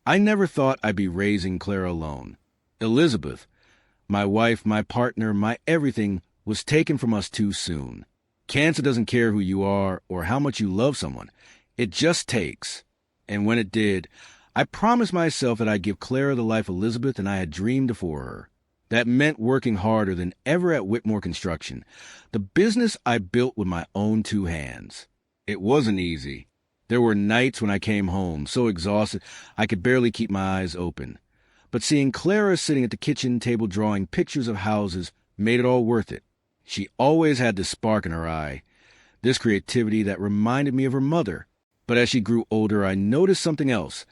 I never thought I'd be raising Clara alone. Elizabeth, my wife, my partner, my everything, was taken from us too soon. Cancer doesn't care who you are or how much you love someone. It just takes. And when it did, I promised myself that I'd give Clara the life Elizabeth and I had dreamed for her. That meant working harder than ever at Whitmore Construction, the business I built with my own two hands. It wasn't easy. There were nights when I came home so exhausted I could barely keep my eyes open. But seeing Clara sitting at the kitchen table drawing pictures of houses made it all worth it. She always had this spark in her eye, this creativity that reminded me of her mother. But as she grew older, I noticed something else,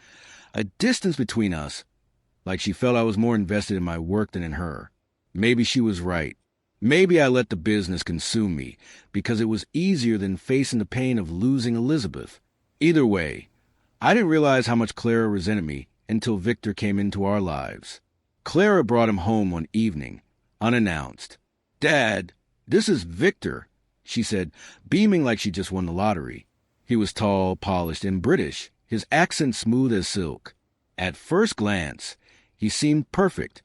a distance between us, like she felt I was more invested in my work than in her. Maybe she was right. Maybe I let the business consume me because it was easier than facing the pain of losing Elizabeth. Either way, I didn't realize how much Clara resented me until Victor came into our lives. Clara brought him home one evening, unannounced. "Dad, this is Victor," she said, beaming like she just won the lottery. He was tall, polished, and British, his accent smooth as silk. At first glance, he seemed perfect.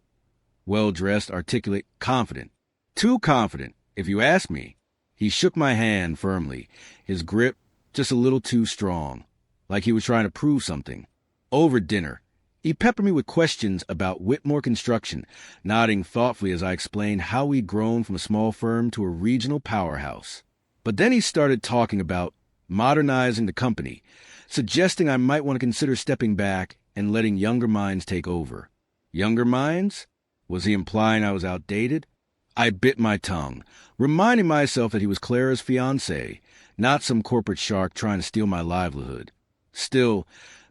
Well-dressed, articulate, confident. Too confident, if you ask me. He shook my hand firmly, his grip just a little too strong, like he was trying to prove something. Over dinner, he peppered me with questions about Whitmore Construction, nodding thoughtfully as I explained how we'd grown from a small firm to a regional powerhouse. But then he started talking about modernizing the company, suggesting I might want to consider stepping back and letting younger minds take over. Younger minds? Was he implying I was outdated? I bit my tongue, reminding myself that he was Clara's fiancé, not some corporate shark trying to steal my livelihood. Still,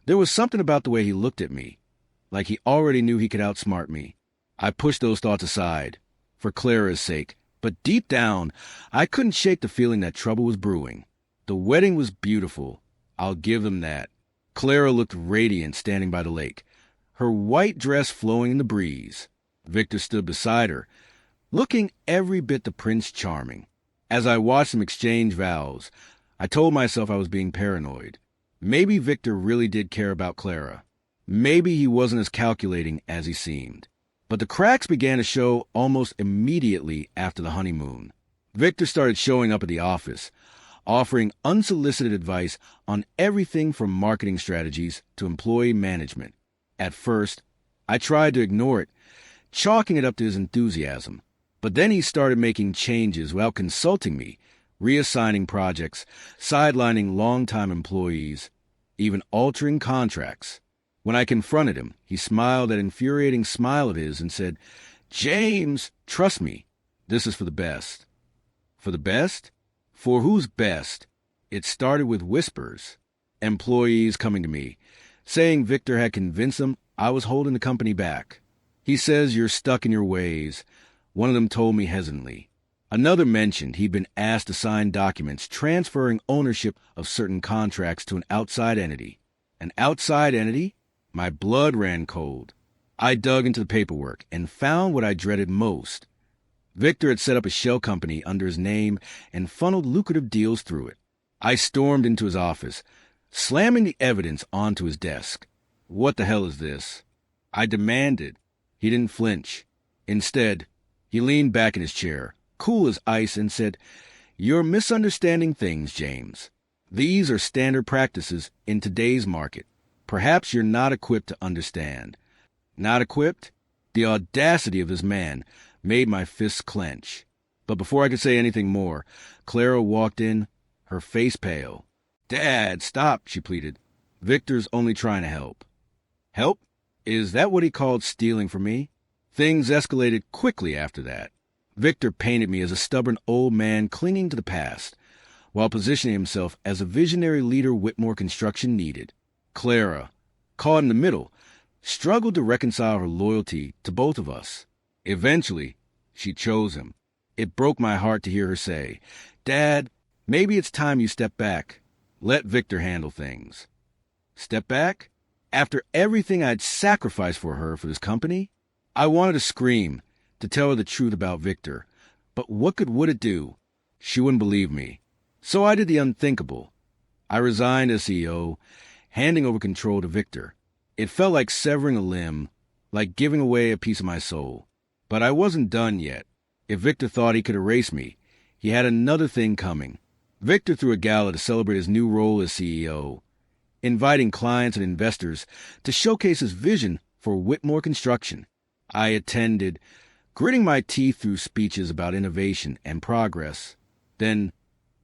there was something about the way he looked at me, like he already knew he could outsmart me. I pushed those thoughts aside, for Clara's sake, but deep down, I couldn't shake the feeling that trouble was brewing. The wedding was beautiful, I'll give them that. Clara looked radiant standing by the lake, her white dress flowing in the breeze. Victor stood beside her, looking every bit the Prince Charming. As I watched them exchange vows, I told myself I was being paranoid. Maybe Victor really did care about Clara. Maybe he wasn't as calculating as he seemed. But the cracks began to show almost immediately after the honeymoon. Victor started showing up at the office, offering unsolicited advice on everything from marketing strategies to employee management. At first, I tried to ignore it, chalking it up to his enthusiasm. But then he started making changes without consulting me, reassigning projects, sidelining longtime employees, even altering contracts. When I confronted him, he smiled that infuriating smile of his and said, "James, trust me, this is for the best." For the best? For whose best? It started with whispers. Employees coming to me, saying Victor had convinced them I was holding the company back. "He says you're stuck in your ways," one of them told me hesitantly. Another mentioned he'd been asked to sign documents transferring ownership of certain contracts to an outside entity. An outside entity? My blood ran cold. I dug into the paperwork and found what I dreaded most. Victor had set up a shell company under his name and funneled lucrative deals through it. I stormed into his office, slamming the evidence onto his desk. "What the hell is this?" I demanded. He didn't flinch. Instead, he leaned back in his chair, cool as ice, and said, "You're misunderstanding things, James. These are standard practices in today's market. Perhaps you're not equipped to understand." Not equipped? The audacity of this man made my fists clench. But before I could say anything more, Clara walked in, her face pale. "Dad, stop," she pleaded. "Victor's only trying to help." Help? Is that what he called stealing from me? Things escalated quickly after that. Victor painted me as a stubborn old man clinging to the past, while positioning himself as a visionary leader Whitmore Construction needed. Clara, caught in the middle, struggled to reconcile her loyalty to both of us. Eventually, she chose him. It broke my heart to hear her say, "Dad, maybe it's time you step back. Let Victor handle things." Step back? After everything I'd sacrificed for her for this company? I wanted to scream, to tell her the truth about Victor. But what good would it do? She wouldn't believe me. So I did the unthinkable. I resigned as CEO, handing over control to Victor. It felt like severing a limb, like giving away a piece of my soul. But I wasn't done yet. If Victor thought he could erase me, he had another thing coming. Victor threw a gala to celebrate his new role as CEO, inviting clients and investors to showcase his vision for Whitmore Construction. I attended, gritting my teeth through speeches about innovation and progress. Then,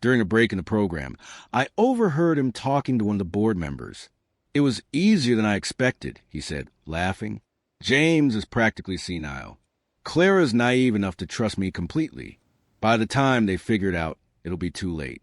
during a break in the program, I overheard him talking to one of the board members. "It was easier than I expected," he said, laughing. "James is practically senile. Clara's naive enough to trust me completely. By the time they figure it out, it'll be too late."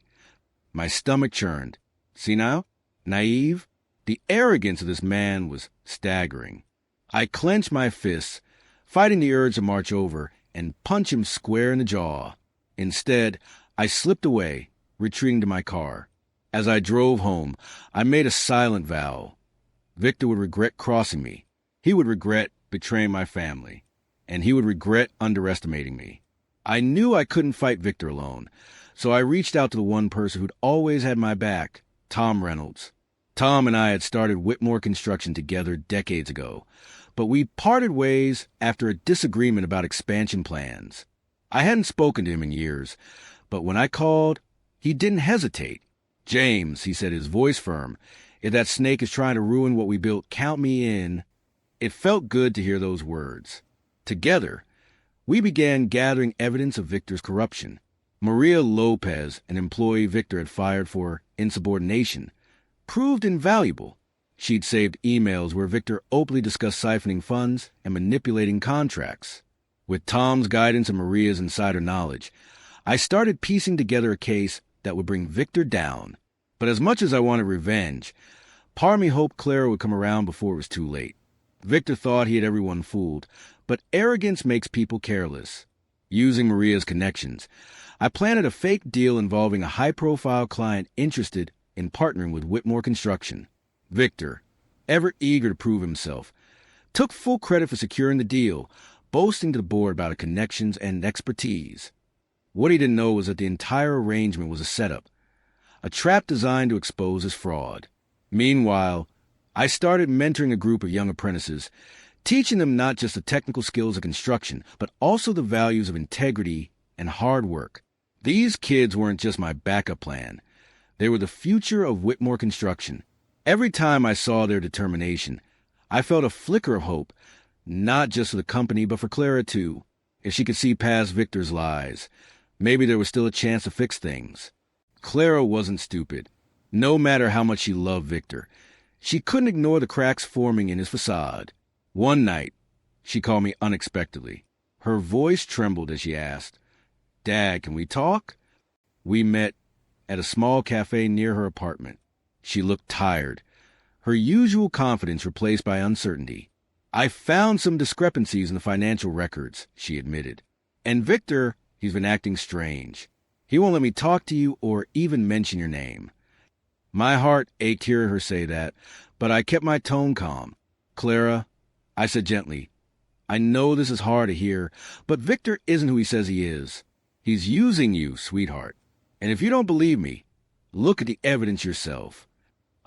My stomach churned. Senile? Naive? The arrogance of this man was staggering. I clenched my fists, fighting the urge to march over and punch him square in the jaw. Instead, I slipped away, retreating to my car. As I drove home, I made a silent vow. Victor would regret crossing me. He would regret betraying my family. And he would regret underestimating me. I knew I couldn't fight Victor alone, so I reached out to the one person who'd always had my back, Tom Reynolds. Tom and I had started Whitmore Construction together decades ago, but we parted ways after a disagreement about expansion plans. I hadn't spoken to him in years, but when I called, he didn't hesitate. "James," he said, his voice firm, "if that snake is trying to ruin what we built, count me in." It felt good to hear those words. Together, we began gathering evidence of Victor's corruption. Maria Lopez, an employee Victor had fired for insubordination, proved invaluable. She'd saved emails where Victor openly discussed siphoning funds and manipulating contracts. With Tom's guidance and Maria's insider knowledge, I started piecing together a case that would bring Victor down. But as much as I wanted revenge, part of me hoped Clara would come around before it was too late. Victor thought he had everyone fooled, but arrogance makes people careless. Using Maria's connections, I planted a fake deal involving a high-profile client interested in partnering with Whitmore Construction. Victor, ever eager to prove himself, took full credit for securing the deal, boasting to the board about his connections and expertise. What he didn't know was that the entire arrangement was a setup, a trap designed to expose his fraud. Meanwhile, I started mentoring a group of young apprentices, teaching them not just the technical skills of construction, but also the values of integrity and hard work. These kids weren't just my backup plan. They were the future of Whitmore Construction. Every time I saw their determination, I felt a flicker of hope, not just for the company, but for Clara too. If she could see past Victor's lies, maybe there was still a chance to fix things. Clara wasn't stupid. No matter how much she loved Victor, she couldn't ignore the cracks forming in his facade. One night, she called me unexpectedly. Her voice trembled as she asked, "Dad, can we talk?" We met at a small cafe near her apartment. She looked tired, her usual confidence replaced by uncertainty. "I found some discrepancies in the financial records," she admitted. "And Victor, he's been acting strange. He won't let me talk to you or even mention your name." My heart ached hearing her say that, but I kept my tone calm. "Clara," I said gently, "I know this is hard to hear, but Victor isn't who he says he is. He's using you, sweetheart. And if you don't believe me, look at the evidence yourself."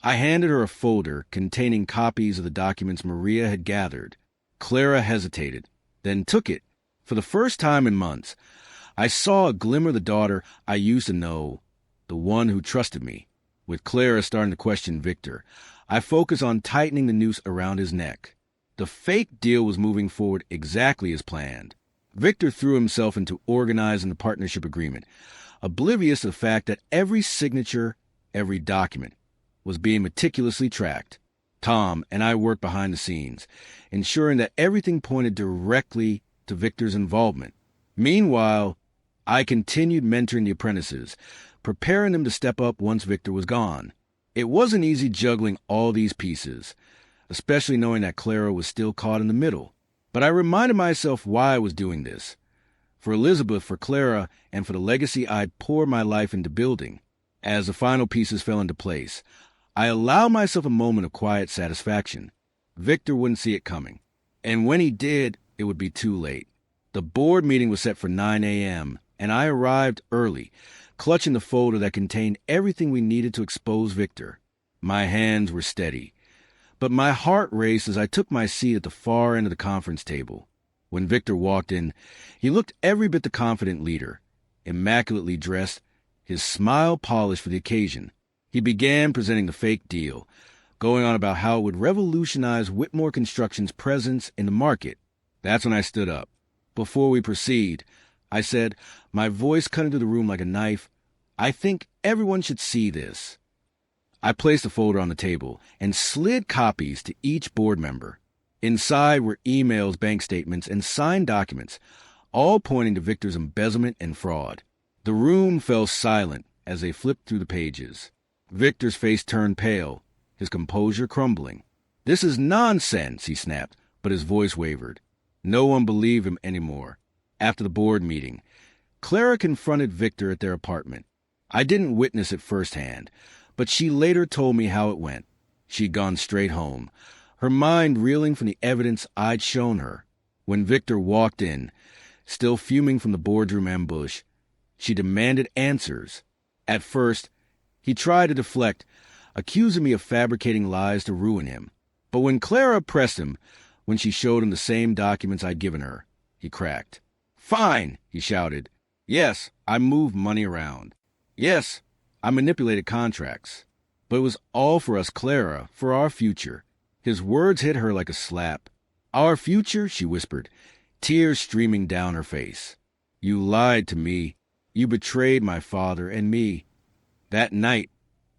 I handed her a folder containing copies of the documents Maria had gathered. Clara hesitated, then took it. For the first time in months, I saw a glimmer of the daughter I used to know, the one who trusted me. With Clara starting to question Victor, I focused on tightening the noose around his neck. The fake deal was moving forward exactly as planned. Victor threw himself into organizing the partnership agreement, oblivious to the fact that every signature, every document, was being meticulously tracked. Tom and I worked behind the scenes, ensuring that everything pointed directly to Victor's involvement. Meanwhile, I continued mentoring the apprentices, preparing them to step up once Victor was gone. It wasn't easy juggling all these pieces, especially knowing that Clara was still caught in the middle. But I reminded myself why I was doing this. For Elizabeth, for Clara, and for the legacy I'd poured my life into building. As the final pieces fell into place, I allowed myself a moment of quiet satisfaction. Victor wouldn't see it coming. And when he did, it would be too late. The board meeting was set for 9 a.m., and I arrived early, clutching the folder that contained everything we needed to expose Victor. My hands were steady, But my heart raced as I took my seat at the far end of the conference table. When Victor walked in, he looked every bit the confident leader, immaculately dressed, his smile polished for the occasion. He began presenting the fake deal, going on about how it would revolutionize Whitmore Construction's presence in the market. That's when I stood up. Before we proceed, I said, my voice cutting through the room like a knife, I think everyone should see this. I placed the folder on the table and slid copies to each board member. Inside were emails, bank statements, and signed documents, all pointing to Victor's embezzlement and fraud. The room fell silent as they flipped through the pages. Victor's face turned pale, his composure crumbling. "This is nonsense," he snapped, but his voice wavered. No one believed him anymore. After the board meeting, Clara confronted Victor at their apartment. I didn't witness it firsthand, but she later told me how it went. She'd gone straight home, her mind reeling from the evidence I'd shown her. When Victor walked in, still fuming from the boardroom ambush, she demanded answers. At first, he tried to deflect, accusing me of fabricating lies to ruin him. But when Clara pressed him, when she showed him the same documents I'd given her, he cracked. "Fine," he shouted. "Yes, I moved money around. Yes, I manipulated contracts. But it was all for us, Clara, for our future." His words hit her like a slap. "Our future?" she whispered, tears streaming down her face. "You lied to me. You betrayed my father and me." That night,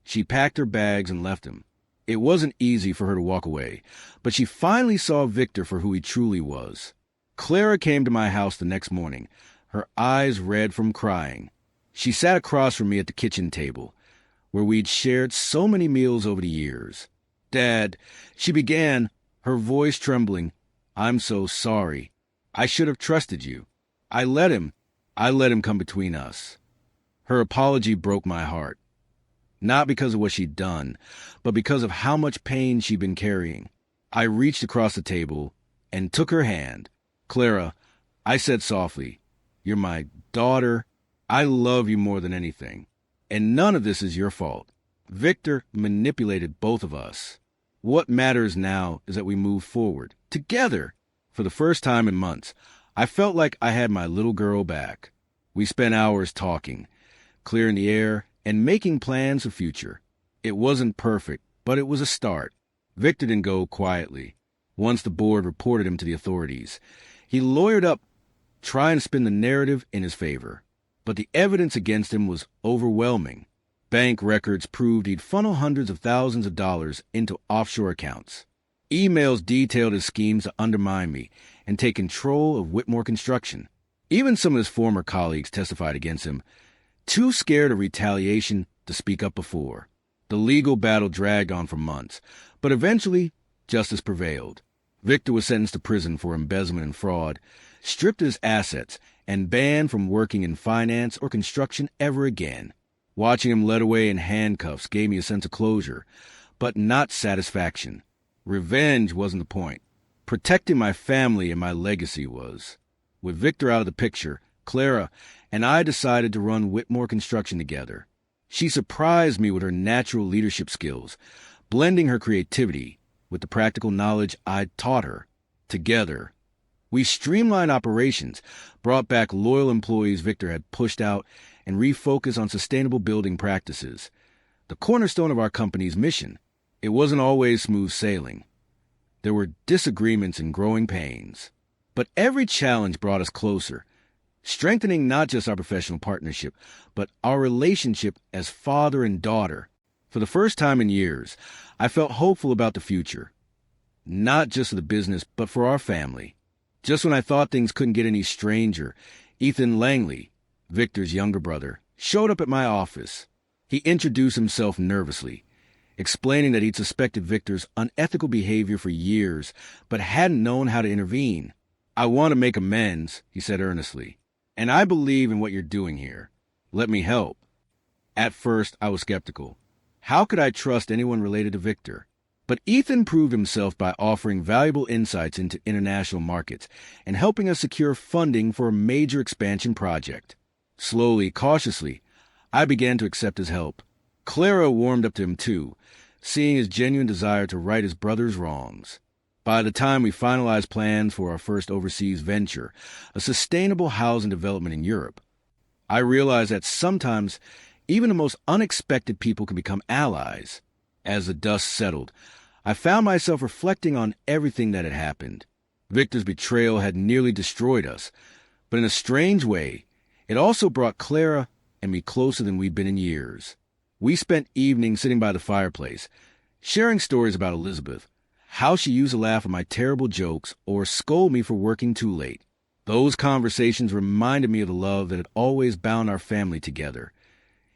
she packed her bags and left him. It wasn't easy for her to walk away, but she finally saw Victor for who he truly was. Clara came to my house the next morning, her eyes red from crying. She sat across from me at the kitchen table, where we'd shared so many meals over the years. "Dad," she began, her voice trembling, "I'm so sorry. I should have trusted you. I let him come between us." Her apology broke my heart. Not because of what she'd done, but because of how much pain she'd been carrying. I reached across the table and took her hand. "Clara," I said softly, "you're my daughter. I love you more than anything. And none of this is your fault. Victor manipulated both of us. What matters now is that we move forward, together." For the first time in months, I felt like I had my little girl back. We spent hours talking, clearing the air, and making plans for the future. It wasn't perfect, but it was a start. Victor didn't go quietly. Once the board reported him to the authorities, he lawyered up, trying to spin the narrative in his favor. But the evidence against him was overwhelming. Bank records proved he'd funnel hundreds of thousands of dollars into offshore accounts. Emails detailed his schemes to undermine me and take control of Whitmore Construction. Even some of his former colleagues testified against him, too scared of retaliation to speak up before. The legal battle dragged on for months, but eventually justice prevailed. Victor was sentenced to prison for embezzlement and fraud, stripped of his assets, and banned from working in finance or construction ever again. Watching him led away in handcuffs gave me a sense of closure, but not satisfaction. Revenge wasn't the point. Protecting my family and my legacy was. With Victor out of the picture, Clara and I decided to run Whitmore Construction together. She surprised me with her natural leadership skills, blending her creativity with the practical knowledge I'd taught her. Together, we streamlined operations, brought back loyal employees Victor had pushed out, and refocused on sustainable building practices. The cornerstone of our company's mission. It wasn't always smooth sailing. There were disagreements and growing pains. But every challenge brought us closer, strengthening not just our professional partnership, but our relationship as father and daughter. For the first time in years, I felt hopeful about the future. Not just for the business, but for our family. Just when I thought things couldn't get any stranger, Ethan Langley, Victor's younger brother, showed up at my office. He introduced himself nervously, explaining that he'd suspected Victor's unethical behavior for years, but hadn't known how to intervene. "I want to make amends," he said earnestly, "and I believe in what you're doing here. Let me help." At first, I was skeptical. How could I trust anyone related to Victor? But Ethan proved himself by offering valuable insights into international markets and helping us secure funding for a major expansion project. Slowly, cautiously, I began to accept his help. Clara warmed up to him too, seeing his genuine desire to right his brother's wrongs. By the time we finalized plans for our first overseas venture, a sustainable housing development in Europe, I realized that sometimes even the most unexpected people can become allies. As the dust settled, I found myself reflecting on everything that had happened. Victor's betrayal had nearly destroyed us, but in a strange way, it also brought Clara and me closer than we'd been in years. We spent evenings sitting by the fireplace, sharing stories about Elizabeth, how she used to laugh at my terrible jokes or scold me for working too late. Those conversations reminded me of the love that had always bound our family together.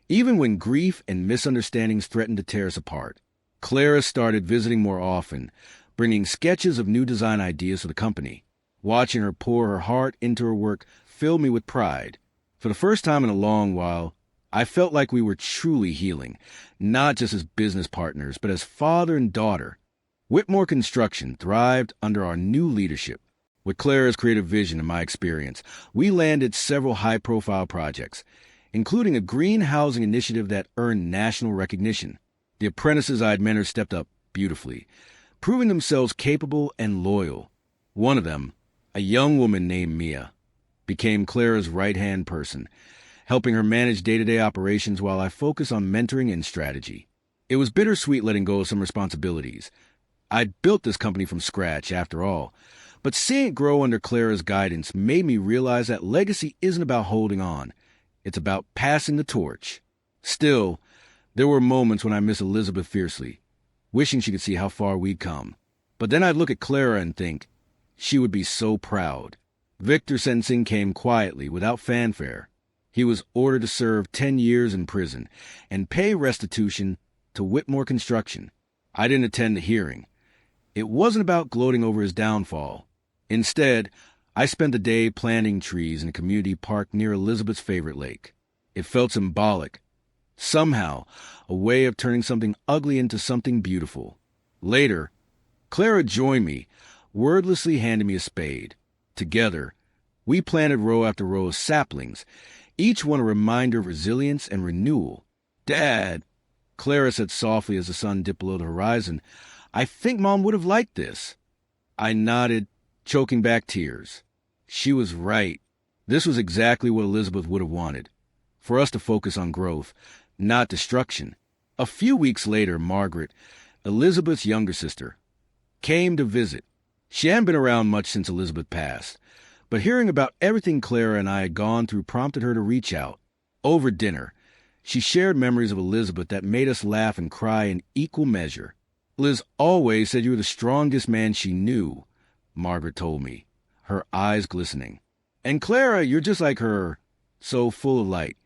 Even when grief and misunderstandings threatened to tear us apart, Clara started visiting more often, bringing sketches of new design ideas for the company. Watching her pour her heart into her work filled me with pride. For the first time in a long while, I felt like we were truly healing, not just as business partners, but as father and daughter. Whitmore Construction thrived under our new leadership. With Clara's creative vision and my experience, we landed several high-profile projects, including a green housing initiative that earned national recognition. The apprentices I had mentored stepped up beautifully, proving themselves capable and loyal. One of them, a young woman named Mia, became Clara's right-hand person, helping her manage day-to-day operations while I focused on mentoring and strategy. It was bittersweet letting go of some responsibilities. I'd built this company from scratch, after all, but seeing it grow under Clara's guidance made me realize that legacy isn't about holding on. It's about passing the torch. Still, there were moments when I missed Elizabeth fiercely, wishing she could see how far we'd come. But then I'd look at Clara and think, she would be so proud. Victor sentencing came quietly, without fanfare. He was ordered to serve 10 years in prison and pay restitution to Whitmore Construction. I didn't attend the hearing. It wasn't about gloating over his downfall. Instead, I spent the day planting trees in a community park near Elizabeth's favorite lake. It felt symbolic. Somehow, a way of turning something ugly into something beautiful. Later, Clara joined me, wordlessly handing me a spade. Together, we planted row after row of saplings, each one a reminder of resilience and renewal. "Dad," Clara said softly as the sun dipped below the horizon, "I think Mom would have liked this." I nodded, choking back tears. She was right. This was exactly what Elizabeth would have wanted, for us to focus on growth, not destruction. A few weeks later, Margaret, Elizabeth's younger sister, came to visit. She hadn't been around much since Elizabeth passed, but hearing about everything Clara and I had gone through prompted her to reach out. Over dinner, she shared memories of Elizabeth that made us laugh and cry in equal measure. "Liz always said you were the strongest man she knew," Margaret told me, her eyes glistening. "And Clara, you're just like her, so full of light."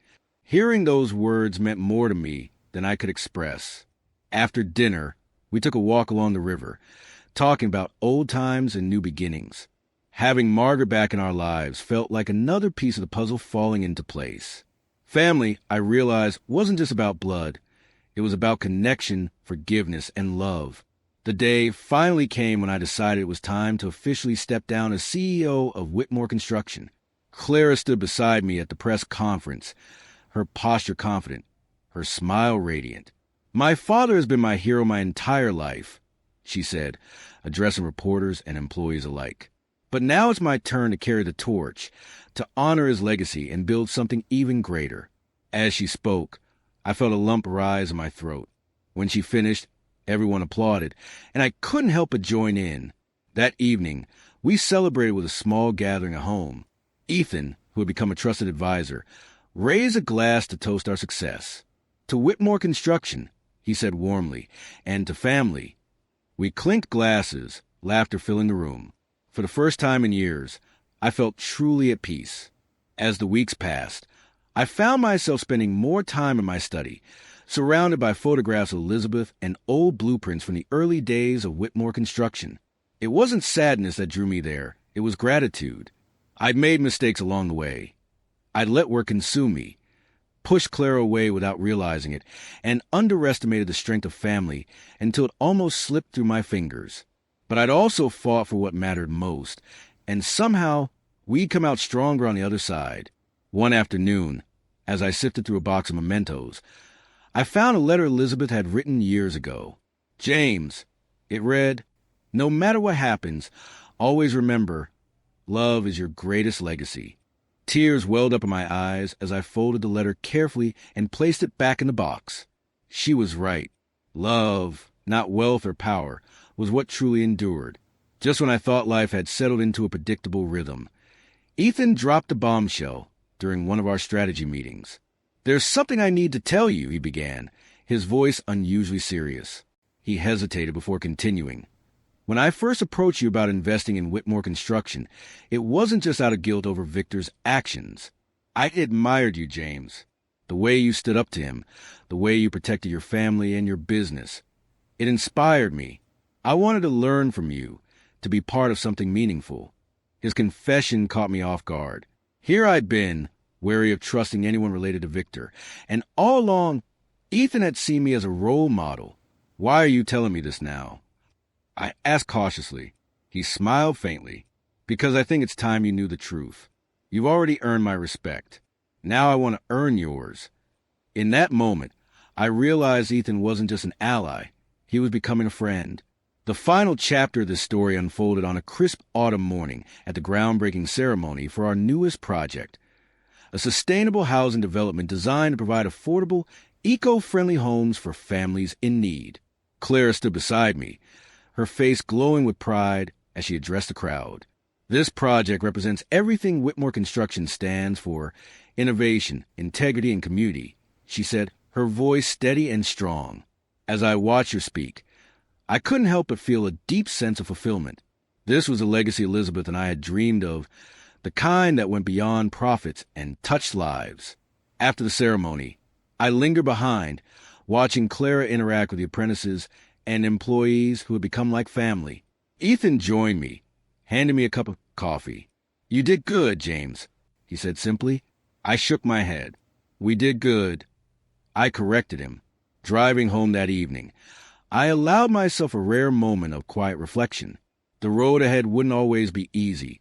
Hearing those words meant more to me than I could express. After dinner, we took a walk along the river, talking about old times and new beginnings. Having Margaret back in our lives felt like another piece of the puzzle falling into place. Family, I realized, wasn't just about blood. It was about connection, forgiveness, and love. The day finally came when I decided it was time to officially step down as CEO of Whitmore Construction. Clara stood beside me at the press conference, her posture confident, her smile radiant. "My father has been my hero my entire life," she said, addressing reporters and employees alike. "But now it's my turn to carry the torch, to honor his legacy and build something even greater." As she spoke, I felt a lump rise in my throat. When she finished, everyone applauded, and I couldn't help but join in. That evening, we celebrated with a small gathering at home. Ethan, who had become a trusted advisor, raised a glass to toast our success. "To Whitmore Construction," he said warmly, "and to family." We clinked glasses, laughter filling the room. For the first time in years, I felt truly at peace. As the weeks passed, I found myself spending more time in my study, surrounded by photographs of Elizabeth and old blueprints from the early days of Whitmore Construction. It wasn't sadness that drew me there. It was gratitude. I'd made mistakes along the way. I'd let work consume me, pushed Clara away without realizing it, and underestimated the strength of family until it almost slipped through my fingers. But I'd also fought for what mattered most, and somehow we'd come out stronger on the other side. One afternoon, as I sifted through a box of mementos, I found a letter Elizabeth had written years ago. James, it read, no matter what happens, always remember, love is your greatest legacy. Tears welled up in my eyes as I folded the letter carefully and placed it back in the box. She was right. Love, not wealth or power, was what truly endured. Just when I thought life had settled into a predictable rhythm, Ethan dropped a bombshell during one of our strategy meetings. There's something I need to tell you, he began, his voice unusually serious. He hesitated before continuing. When I first approached you about investing in Whitmore Construction, it wasn't just out of guilt over Victor's actions. I admired you, James. The way you stood up to him, the way you protected your family and your business. It inspired me. I wanted to learn from you, to be part of something meaningful. His confession caught me off guard. Here I'd been, wary of trusting anyone related to Victor, and all along, Ethan had seen me as a role model. Why are you telling me this now? I asked cautiously. He smiled faintly. Because I think it's time you knew the truth. You've already earned my respect. Now I want to earn yours. In that moment, I realized Ethan wasn't just an ally. He was becoming a friend. The final chapter of this story unfolded on a crisp autumn morning at the groundbreaking ceremony for our newest project, a sustainable housing development designed to provide affordable, eco-friendly homes for families in need. Clara stood beside me, her face glowing with pride as she addressed the crowd. This project represents everything Whitmore Construction stands for: innovation, integrity, and community, she said, her voice steady and strong. As I watched her speak, I couldn't help but feel a deep sense of fulfillment. This was the legacy Elizabeth and I had dreamed of, the kind that went beyond profits and touched lives. After the ceremony, I lingered behind, watching Clara interact with the apprentices and employees who had become like family. Ethan joined me, handing me a cup of coffee. You did good, James, he said simply. I shook my head. We did good. I corrected him. Driving home that evening, I allowed myself a rare moment of quiet reflection. The road ahead wouldn't always be easy,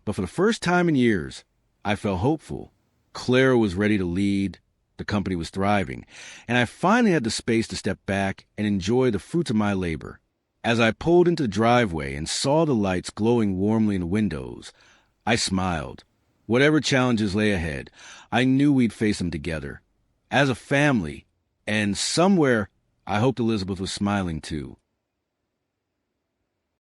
but for the first time in years, I felt hopeful. Clara was ready to lead, the company was thriving, and I finally had the space to step back and enjoy the fruits of my labor. As I pulled into the driveway and saw the lights glowing warmly in the windows, I smiled. Whatever challenges lay ahead, I knew we'd face them together, as a family, and somewhere I hoped Elizabeth was smiling too.